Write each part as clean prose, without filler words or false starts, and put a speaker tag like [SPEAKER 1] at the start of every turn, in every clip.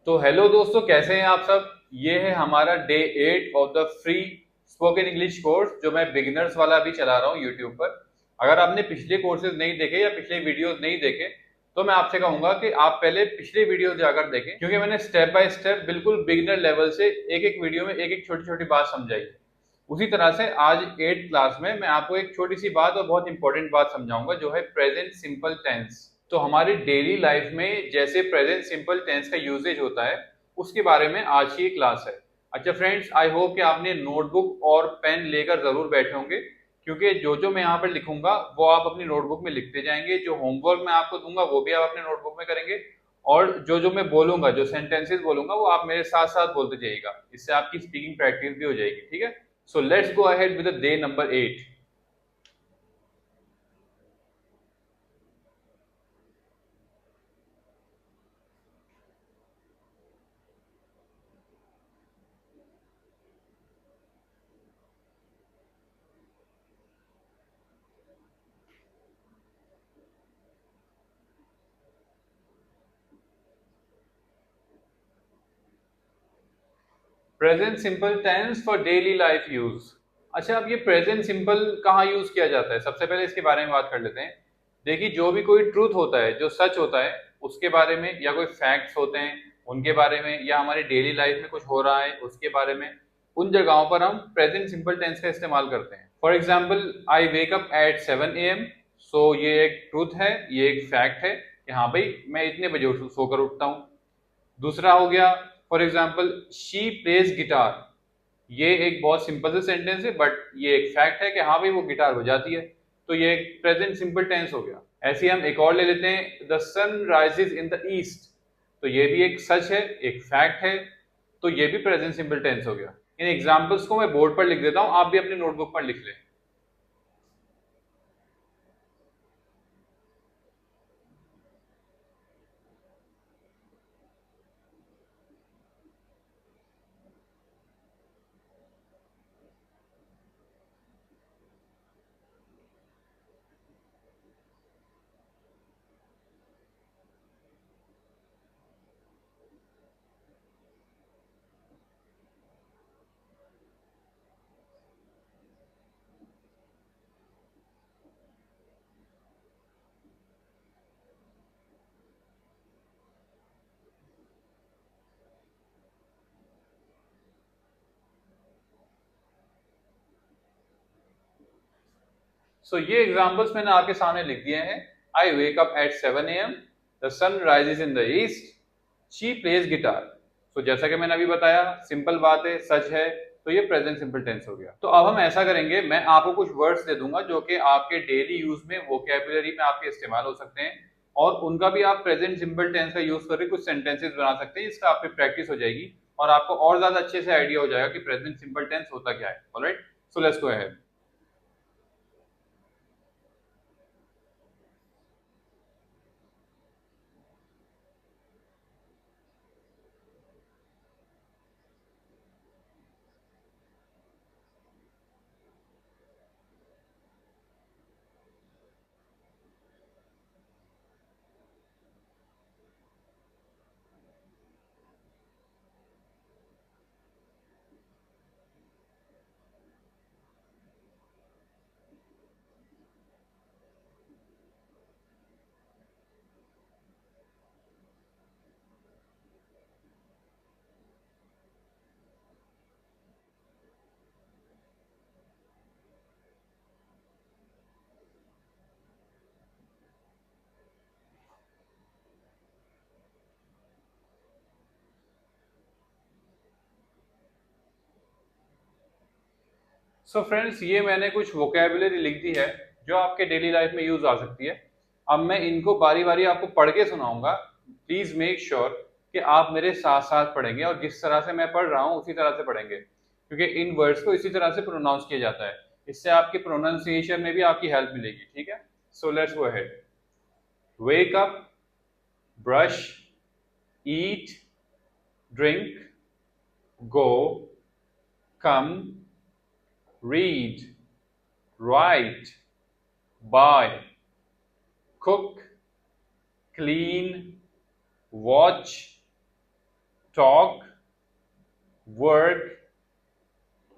[SPEAKER 1] तो हेलो दोस्तों, कैसे हैं आप सब। ये है हमारा day 8 of the free spoken English course जो मैं बिगिनर्स वाला भी चला रहा हूँ यूट्यूब पर। अगर आपने पिछले कोर्सेज नहीं देखे या पिछले वीडियोस नहीं देखे तो मैं आपसे कहूंगा कि आप पहले पिछले वीडियोस जाकर देखें, क्योंकि मैंने स्टेप बाय स्टेप बिल्कुल बिगिनर लेवल से एक एक वीडियो में एक एक छोटी छोटी बात समझाई है। उसी तरह से आज 8th क्लास में मैं आपको एक छोटी सी बात और बहुत इंपॉर्टेंट बात समझाऊंगा जो है प्रेजेंट सिंपल टेंस। तो हमारी डेली लाइफ में जैसे प्रेजेंट सिंपल टेंस का यूजेज होता है उसके बारे में आज की क्लास है। अच्छा फ्रेंड्स, आई होप कि आपने नोटबुक और पेन लेकर जरूर बैठे होंगे, क्योंकि जो जो मैं यहाँ पर लिखूंगा वो आप अपनी नोटबुक में लिखते जाएंगे। जो होमवर्क मैं आपको दूंगा वो भी आप अपने नोटबुक में करेंगे, और जो जो मैं बोलूंगा, जो सेंटेंसेस बोलूंगा वो आप मेरे साथ साथ बोलते जाइएगा। इससे आपकी स्पीकिंग प्रैक्टिस भी हो जाएगी। ठीक है, so let's go ahead with the day number 8। Present simple tense for daily life use. अच्छा, अब ये प्रेजेंट सिंपल कहाँ यूज किया जाता है, सबसे पहले इसके बारे में बात कर लेते हैं। देखिए, जो भी कोई ट्रूथ होता है, जो सच होता है उसके बारे में, या कोई फैक्ट्स होते हैं उनके बारे में, या हमारी डेली लाइफ में कुछ हो रहा है उसके बारे में, उन जगहों पर हम प्रेजेंट सिंपल टेंस का इस्तेमाल करते हैं। For example, I wake up at 7 AM। सो ये एक ट्रूथ है, ये एक फैक्ट है कि हाँ भाई मैं इतने बजे सोकर उठता हूँ। दूसरा हो गया, for example, she plays guitar. ये एक बहुत सिंपल सा सेंटेंस है, बट ये एक फैक्ट है कि हाँ भाई वो गिटार बजाती है। तो ये एक प्रेजेंट सिंपल टेंस हो गया। ऐसे ही हम एक और ले लेते हैं, the sun rises in the east. तो ये भी एक सच है, एक फैक्ट है। तो ये भी प्रेजेंट सिंपल टेंस हो गया। इन एग्जाम्पल्स को मैं बोर्ड पर लिख देता हूं, आप भी अपनी नोटबुक पर लिख लें। सो ये एग्जाम्पल्स मैंने आपके सामने लिख दिए हैं। I wake up at 7 AM, the sun rises in the east, she plays guitar. तो जैसा कि मैंने अभी बताया, सिंपल बात है, सच है, तो ये प्रेजेंट सिंपल टेंस हो गया। तो अब हम ऐसा करेंगे, मैं आपको कुछ वर्ड्स दे दूंगा जो कि आपके डेली यूज में, वोकैबुलरी में आपके इस्तेमाल हो सकते हैं, और उनका भी आप प्रेजेंट सिंपल टेंस का यूज करके कुछ सेंटेंसेस बना सकते हैं। इसका आपकी प्रैक्टिस हो जाएगी और आपको और ज्यादा अच्छे से आइडिया हो जाएगा कि प्रेजेंट सिंपल टेंस होता क्या है। Alright, so let's go ahead. So friends, ये मैंने कुछ वोकैबुलरी लिख दी है जो आपके डेली लाइफ में यूज आ सकती है। अब मैं इनको बारी बारी आपको पढ़ के सुनाऊंगा। प्लीज मेक श्योर कि आप मेरे साथ साथ पढ़ेंगे, और जिस तरह से मैं पढ़ रहा हूँ उसी तरह से पढ़ेंगे, क्योंकि इन वर्ड्स को इसी तरह से प्रोनाउंस किया जाता है। इससे आपके प्रोनाउंसिएशन में भी आपकी हेल्प मिलेगी। ठीक है, so let's go ahead. Wake up, brush, eat, drink, go, come, read, write, buy, cook, clean, watch, talk, work,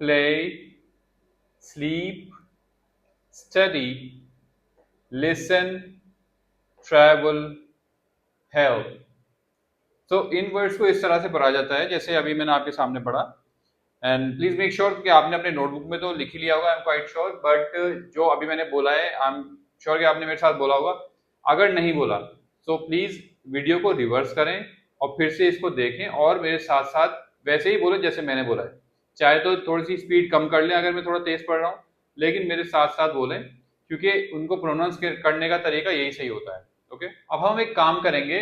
[SPEAKER 1] play, sleep, study, listen, travel, help। तो इन वर्ड्स को इस तरह से पढ़ा जाता है जैसे अभी मैंने आपके सामने पढ़ा। एंड प्लीज मेक श्योर कि आपने अपने नोटबुक में तो लिख ही लिया होगा, I am quite sure, but जो अभी मैंने बोला है आई एम श्योर कि आपने मेरे साथ बोला होगा। अगर नहीं बोला तो प्लीज वीडियो को रिवर्स करें और फिर से इसको देखें और मेरे साथ साथ वैसे ही बोले जैसे मैंने बोला है। चाहे तो थोड़ी सी स्पीड कम कर लें अगर मैं थोड़ा तेज पढ़ रहा हूँ, लेकिन मेरे साथ साथ बोलें क्योंकि उनको प्रोनाउंस करने का तरीका यही सही होता है। ओके, अब हम एक काम करेंगे,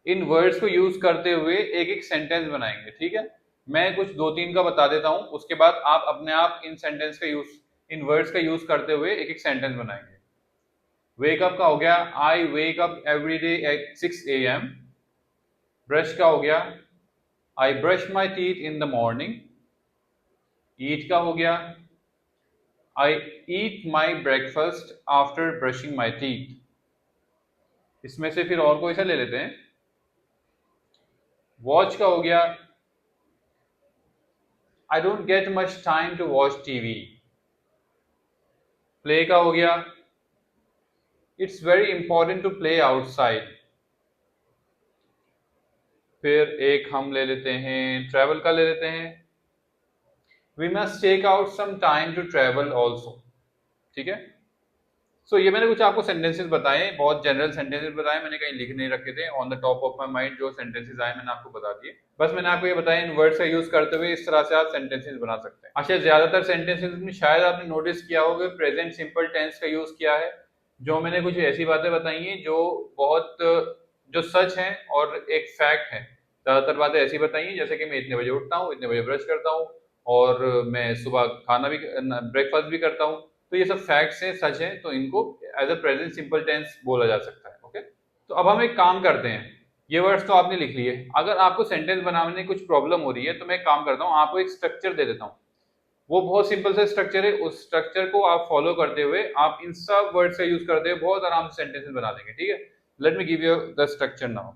[SPEAKER 1] इन वर्ड्स को यूज करते हुए एक एक सेंटेंस बनाएंगे। ठीक है, मैं कुछ दो तीन का बता देता हूं, उसके बाद आप अपने आप इन सेंटेंस का यूज, इन वर्ड्स का यूज करते हुए एक एक सेंटेंस बनाएंगे। वेक अप का हो गया, I wake up every day at 6 AM। Brush का हो गया, I brush my teeth in the morning. Eat का हो गया, I eat my breakfast after brushing my teeth. इसमें से फिर और कोई सा ले लेते हैं। वॉच का हो गया, I don't get much time to watch TV। Play का हो गया, It's very important to play outside। फिर एक हम ले लेते हैं ट्रैवल का ले लेते हैं, We must take out some time to travel also। ठीक है, सो ये मैंने कुछ आपको सेंटेंसेस बताए, बहुत जनरल सेंटेंसेस बताए, मैंने कहीं लिख नहीं रखे थे, on the top of my mind जो सेंटेंसेस आए मैंने आपको बता दिए। बस मैंने आपको ये बताया इन वर्ड्स का यूज करते हुए इस तरह से आप सेंटेंसेस बना सकते हैं। अच्छा, ज्यादातर सेंटेंसेस में शायद आपने नोटिस किया होगा प्रेजेंट सिंपल टेंस का यूज किया है, जो मैंने कुछ ऐसी बातें बताई हैं जो बहुत जो सच है और एक फैक्ट है। ज्यादातर बातें ऐसी बताई हैं जैसे कि मैं इतने बजे उठता हूँ, इतने बजे ब्रश करता हूँ और मैं सुबह खाना भी ब्रेकफास्ट भी करता हूँ। तो ये सब फैक्ट्स हैं, सच है, तो इनको as a present simple tense बोला जा सकता है। ओके, तो अब हम एक काम करते हैं, ये वर्ड्स तो आपने लिख लिए, अगर आपको सेंटेंस बनाने में कुछ प्रॉब्लम हो रही है तो मैं एक काम करता हूँ, आपको एक स्ट्रक्चर दे देता हूँ। वो बहुत सिंपल सा स्ट्रक्चर है, उस स्ट्रक्चर को आप फॉलो करते हुए आप इन सब वर्ड्स का यूज करते हुए बहुत आराम से सेंटेंसेस बना देंगे। ठीक है, let me give you the structure now.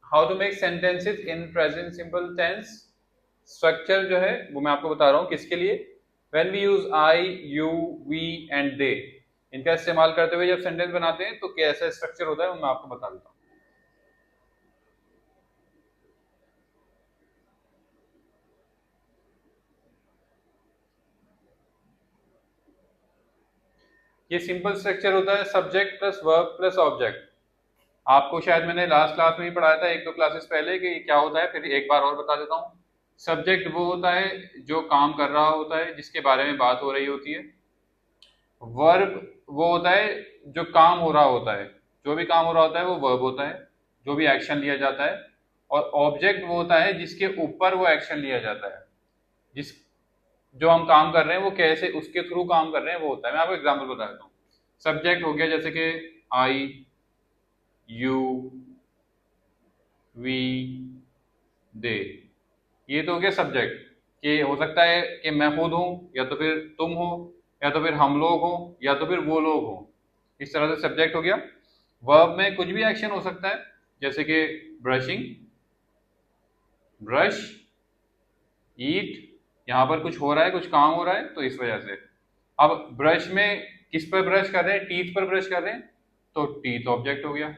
[SPEAKER 1] How to make sentences in present simple tense. Structure जो है वो मैं आपको बता रहा हूँ किसके लिए। When we use I, you, we and they, इनका इस्तेमाल करते हुए जब सेंटेंस बनाते हैं तो कैसा स्ट्रक्चर होता है वो मैं आपको बता देता हूँ। ये सिंपल स्ट्रक्चर होता है subject plus verb plus object. आपको शायद मैंने लास्ट क्लास में ही पढ़ाया था, एक दो क्लासेस पहले, कि क्या होता है, फिर एक बार और बता देता हूँ। सब्जेक्ट वो होता है जो काम कर रहा होता है, जिसके बारे में बात हो रही होती है। वर्ब वो होता है जो काम हो रहा होता है, जो भी काम हो रहा होता है वो वर्ब होता है, जो भी एक्शन लिया जाता है। और ऑब्जेक्ट वो होता है जिसके ऊपर वो एक्शन लिया जाता है, जिस जो हम काम कर रहे हैं वो कैसे उसके थ्रू काम कर रहे हैं वो होता है। मैं आपको एग्जांपल बता देता हूँ। सब्जेक्ट हो गया जैसे कि आई, यू, वी, दे, ये तो हो गया सब्जेक्ट। कि हो सकता है कि मैं खुद हूं, या तो फिर तुम हो, या तो फिर हम लोग हो, या तो फिर वो लोग हो। इस तरह से सब्जेक्ट हो गया। वर्ब में कुछ भी एक्शन हो सकता है, जैसे कि ब्रशिंग, ब्रश, ईट, यहाँ पर कुछ हो रहा है, कुछ काम हो रहा है, तो इस वजह से। अब ब्रश में किस पर ब्रश कर रहे हैं, टीथ पर ब्रश कर रहे हैं, तो टीथ ऑब्जेक्ट हो गया।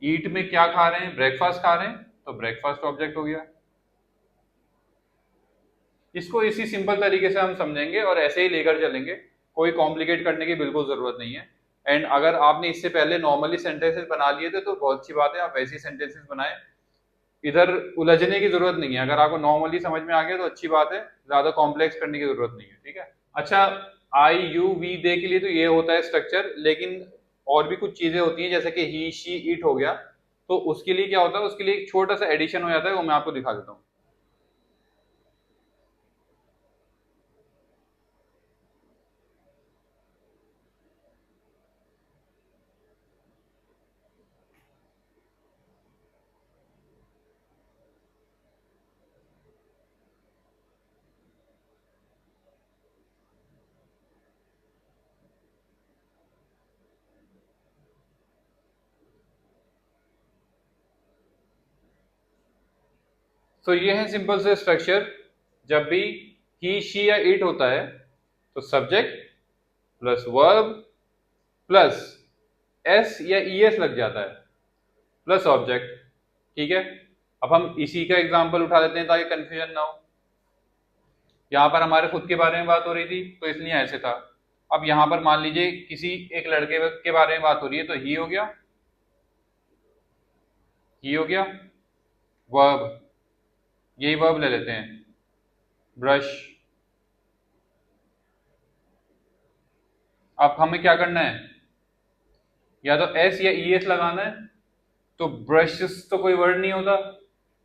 [SPEAKER 1] ईट में क्या खा रहे हैं, ब्रेकफास्ट खा रहे हैं, तो ब्रेकफास्ट ऑब्जेक्ट हो गया। इसको इसी सिंपल तरीके से हम समझेंगे और ऐसे ही लेकर चलेंगे, कोई कॉम्प्लिकेट करने की बिल्कुल जरूरत नहीं है। एंड अगर आपने इससे पहले नॉर्मली सेंटेंसेस बना लिए थे तो बहुत अच्छी बात है, आप वैसे ही सेंटेंसेस बनाएं, इधर उलझने की जरूरत नहीं है। अगर आपको नॉर्मली समझ में आ गया तो अच्छी बात है, ज्यादा कॉम्प्लेक्स करने की जरूरत नहीं है, ठीक है। अच्छा, आई यू वी दे के लिए तो ये होता है स्ट्रक्चर, लेकिन और भी कुछ चीजें होती हैं जैसे कि ही शी इट हो गया, तो उसके लिए क्या होता है, उसके लिए एक छोटा सा एडिशन हो जाता है, वो मैं आपको दिखा देता हूँ। तो ये है सिंपल से स्ट्रक्चर। जब भी ही शी या इट होता है तो subject plus verb plus S या ई एस लग जाता है प्लस ऑब्जेक्ट, ठीक है। अब हम इसी का एग्जांपल उठा लेते हैं ताकि कंफ्यूजन ना हो। यहाँ पर हमारे खुद के बारे में बात हो रही थी तो इसलिए ऐसे था। अब यहाँ पर मान लीजिए किसी एक लड़के के बारे में बात हो रही है तो ही हो गया, ही हो गया वर्ब, यही वर्ब ले लेते हैं, ब्रश। अब हमें क्या करना है, या तो एस या ई एस लगाना है। तो ब्रशेस तो कोई वर्ड नहीं होता,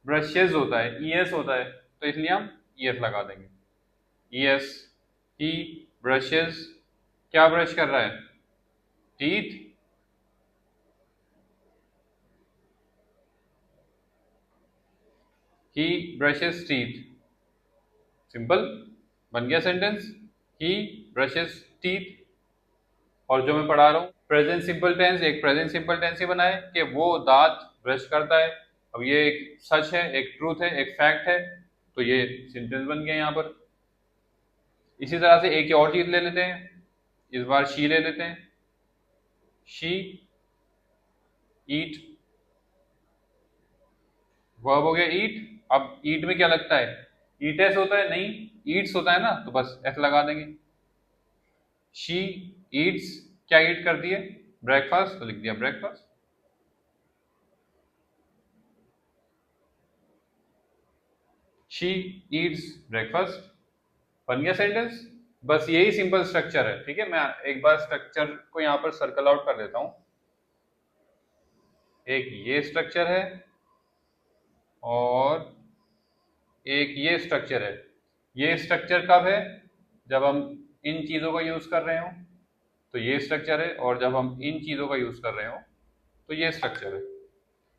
[SPEAKER 1] ब्रशेज होता है, ई एस होता है, तो इसलिए हम ई एस लगा देंगे। ई एस, ही ब्रशेज, क्या ब्रश कर रहा है, टीथ, ही ब्रशेज टीथ। सिंपल, बन गया सेंटेंस, ही ब्रशेज टीथ। और जो मैं पढ़ा रहा हूँ प्रेजेंट सिंपल टेंस, एक प्रेजेंट सिंपल टेंस ही बनाए कि वो दांत ब्रश करता है। अब ये एक सच है, एक ट्रूथ है, एक फैक्ट है, तो ये सेंटेंस बन गया यहाँ पर। इसी तरह से एक और चीज ले लेते हैं, इस बार शी ले लेते हैं, शी ईट, वर्ब हो गया ईट। अब ईट में क्या लगता है, ईट एस होता है, नहीं ईट्स होता है ना, तो बस एस लगा देंगे। शी ईट्स, क्या ईट कर दिए, ब्रेकफास्ट, तो लिख दिया ब्रेकफास्ट। शी ईट्स ब्रेकफास्ट, बन गया सेंटेंस। बस यही सिंपल स्ट्रक्चर है, ठीक है। मैं एक बार स्ट्रक्चर को यहाँ पर सर्कल आउट कर देता हूं। एक ये स्ट्रक्चर है और एक ये स्ट्रक्चर है। ये स्ट्रक्चर कब है, जब हम इन चीजों का यूज कर रहे हो, तो ये स्ट्रक्चर है। और जब हम इन चीजों का यूज कर रहे हो तो ये स्ट्रक्चर है।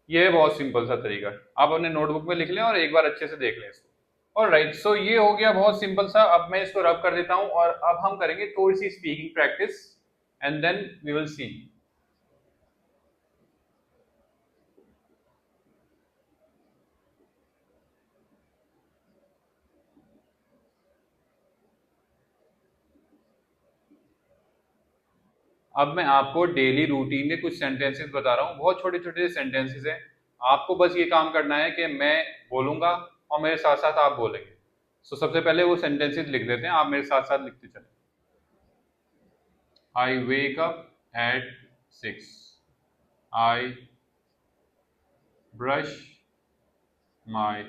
[SPEAKER 1] ये है बहुत सिंपल सा तरीका, आप अपने नोटबुक में लिख लें और एक बार अच्छे से देख लें इसको। और राइट, सो ये हो गया बहुत सिंपल सा। अब मैं इसको रब कर देता हूं और अब हम करेंगे थोड़ी सी speaking practice and then we will see. अब मैं आपको डेली रूटीन के कुछ सेंटेंसेस बता रहा हूँ, बहुत छोटे छोटे सेंटेंसेस हैं। आपको बस ये काम करना है कि मैं बोलूंगा और मेरे साथ साथ आप बोलेंगे। सो सबसे पहले वो सेंटेंसेस लिख देते हैं, आप मेरे साथ साथ लिखते चले। I wake up at 6, I brush my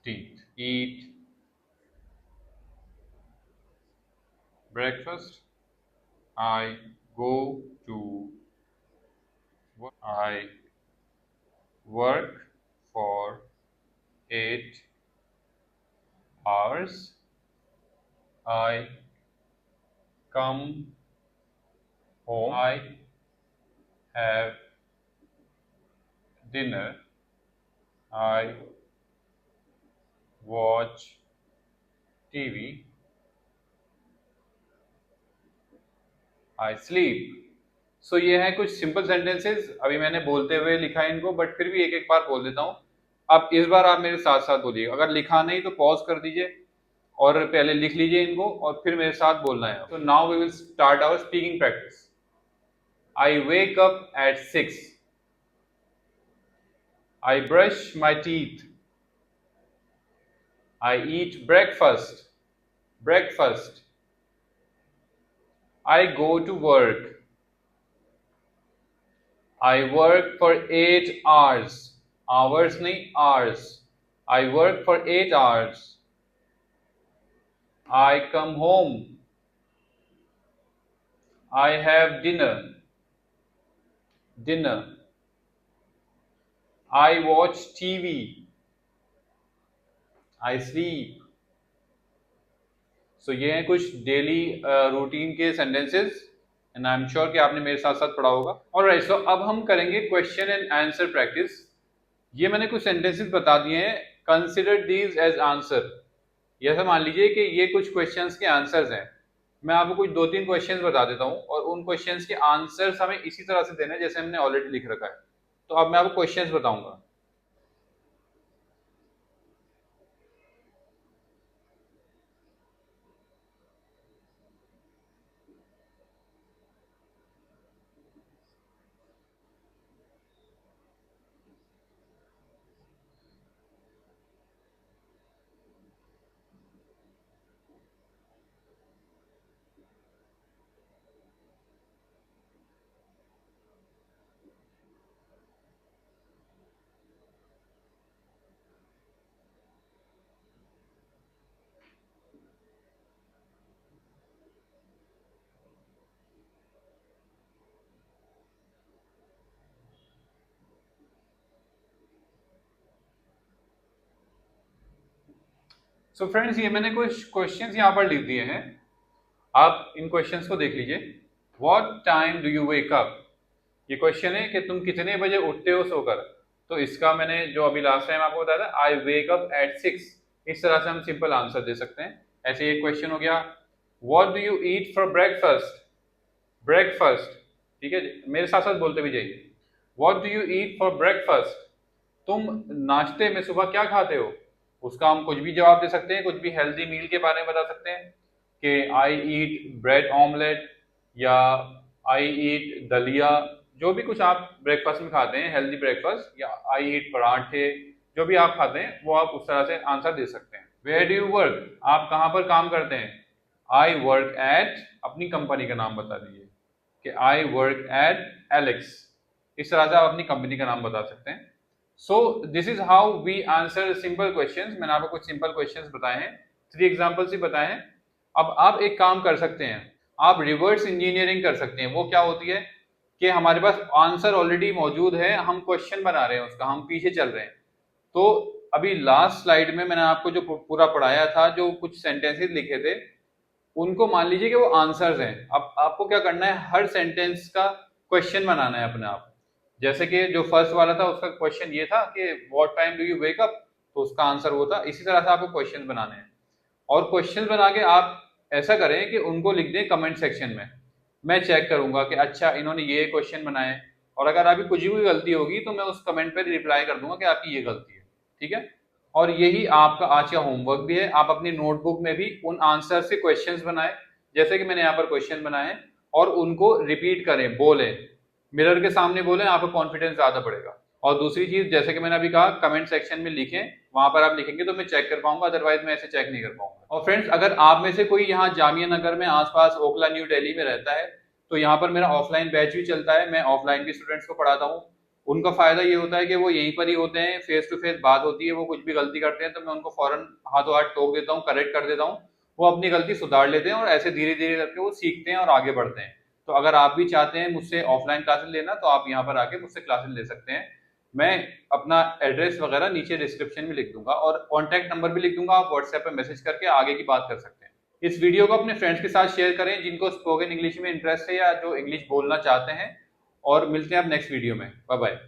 [SPEAKER 1] teeth, eat breakfast, I go to work, I work for 8 hours, I come home, I have dinner, I watch TV, I sleep। सो ये हैं कुछ सिंपल सेंटेंसेस। अभी मैंने बोलते हुए लिखा है इनको, बट फिर भी एक एक बार बोल देता हूँ। अब इस बार आप मेरे साथ साथ बोलिए, अगर लिखा नहीं तो पॉज कर दीजिए और पहले लिख लीजिए इनको और फिर मेरे साथ बोलना है। तो now we will start our speaking practice. I wake up at 6, I brush my teeth, I eat breakfast, breakfast, I go to work, I work for 8 hours. Hours नहीं, hours. I work for 8 hours. I come home. I have dinner. Dinner. I watch TV. I sleep. सो ये हैं कुछ daily routine के sentences and I am sure कि आपने मेरे साथ साथ पढ़ा होगा। ऑलराइट, सो अब हम करेंगे क्वेश्चन एंड आंसर प्रैक्टिस। ये मैंने कुछ सेंटेंसेस बता दिए हैं, कंसिडर दीज एज आंसर। ऐसा मान लीजिए कि ये कुछ क्वेश्चंस के आंसर्स हैं। मैं आपको कुछ 2-3 क्वेश्चंस बता देता हूँ और उन क्वेश्चंस के आंसर्स हमें इसी तरह से देने हैं जैसे हमने ऑलरेडी लिख रखा है। तो अब मैं आपको क्वेश्चंस बताऊंगा। सो फ्रेंड्स, ये मैंने कुछ क्वेश्चंस यहाँ पर लिख दिए हैं, आप इन क्वेश्चंस को देख लीजिए। What time do you wake up? ये क्वेश्चन है कि तुम कितने बजे उठते हो सोकर। तो इसका मैंने जो अभी लास्ट टाइम आपको बताया था, आई वेक अप एट 6। इस तरह से हम सिंपल आंसर दे सकते हैं। ऐसे एक क्वेश्चन हो गया, what do you eat for breakfast? Breakfast, ठीक है, मेरे साथ साथ बोलते भी जाइए। What do you eat for breakfast? तुम नाश्ते में सुबह क्या खाते हो? उसका हम कुछ भी जवाब दे सकते हैं, कुछ भी हेल्दी मील के बारे में बता सकते हैं कि आई ईट ब्रेड ऑमलेट या आई ईट दलिया, जो भी कुछ आप ब्रेकफास्ट में खाते हैं हेल्दी ब्रेकफास्ट, या आई ईट पराठे, जो भी आप खाते हैं वो आप उस तरह से आंसर दे सकते हैं। Where do you work? आप कहाँ पर काम करते हैं? आई वर्क एट, अपनी कंपनी का नाम बता दीजिए कि आई वर्क एट एलेक्स। इस तरह से आप अपनी कंपनी का नाम बता सकते हैं। So this is how we answer simple questions. मैंने आपको कुछ सिंपल क्वेश्चंस बताए हैं, 3 एग्जांपल्स ही बताए हैं। अब आप एक काम कर सकते हैं, आप रिवर्स इंजीनियरिंग कर सकते हैं। वो क्या होती है कि हमारे पास आंसर ऑलरेडी मौजूद है, हम क्वेश्चन बना रहे हैं उसका, हम पीछे चल रहे हैं। तो अभी लास्ट स्लाइड में मैंने आपको जो पूरा पढ़ाया था, जो कुछ सेंटेंसेस लिखे थे, उनको मान लीजिए कि वो आंसर्स हैं। अब आपको क्या करना है, हर सेंटेंस का क्वेश्चन बनाना है अपने आप। जैसे कि जो फर्स्ट वाला था उसका क्वेश्चन ये था कि what time do you wake up, तो उसका आंसर वो था। इसी तरह से आपको क्वेश्चन बनाने हैं और क्वेश्चन बना के आप ऐसा करें कि उनको लिख दें कमेंट सेक्शन में। मैं चेक करूंगा कि अच्छा इन्होंने ये क्वेश्चन बनाए, और अगर आपकी कुछ भी गलती होगी तो मैं उस कमेंट पर रिप्लाई कर दूंगा कि आपकी ये गलती है, ठीक है। और यही आपका आज का होमवर्क भी है। आप अपनी नोटबुक में भी उन आंसर से क्वेश्चंस बनाएं, जैसे कि मैंने यहाँ पर क्वेश्चन बनाए, और उनको रिपीट करें, बोलें, मिरर के सामने बोलें, आपको कॉन्फिडेंस ज्यादा बढ़ेगा। और दूसरी चीज, जैसे कि मैंने अभी कहा, कमेंट सेक्शन में लिखें, वहां पर आप लिखेंगे तो मैं चेक कर पाऊंगा, अदरवाइज मैं ऐसे चेक नहीं कर पाऊंगा। और फ्रेंड्स, अगर आप में से कोई यहाँ जामिया नगर में आसपास ओखला न्यू दिल्ली में रहता है, तो यहाँ पर मेरा ऑफलाइन बैच भी चलता है। मैं ऑफलाइन भी स्टूडेंट्स को पढ़ाता हूँ। उनका फायदा ये होता है कि वो यहीं पर ही होते हैं, फेस टू फेस बात होती है। वो कुछ भी गलती करते हैं तो मैं उनको फौरन हाथों हाथ टोक देता हूँ, करेक्ट कर देता हूँ, वो अपनी गलती सुधार लेते हैं और ऐसे धीरे धीरे करके वो सीखते हैं और आगे बढ़ते हैं। तो अगर आप भी चाहते हैं मुझसे ऑफलाइन क्लासेस लेना, तो आप यहाँ पर आके मुझसे क्लासेस ले सकते हैं। मैं अपना एड्रेस वगैरह नीचे डिस्क्रिप्शन में लिख दूंगा और कॉन्टैक्ट नंबर भी लिख दूंगा, आप व्हाट्सएप पर मैसेज करके आगे की बात कर सकते हैं। इस वीडियो को अपने फ्रेंड्स के साथ शेयर करें जिनको स्पोकन इंग्लिश में इंटरेस्ट है या जो इंग्लिश बोलना चाहते हैं। और मिलते हैं अब नेक्स्ट वीडियो में। Bye bye.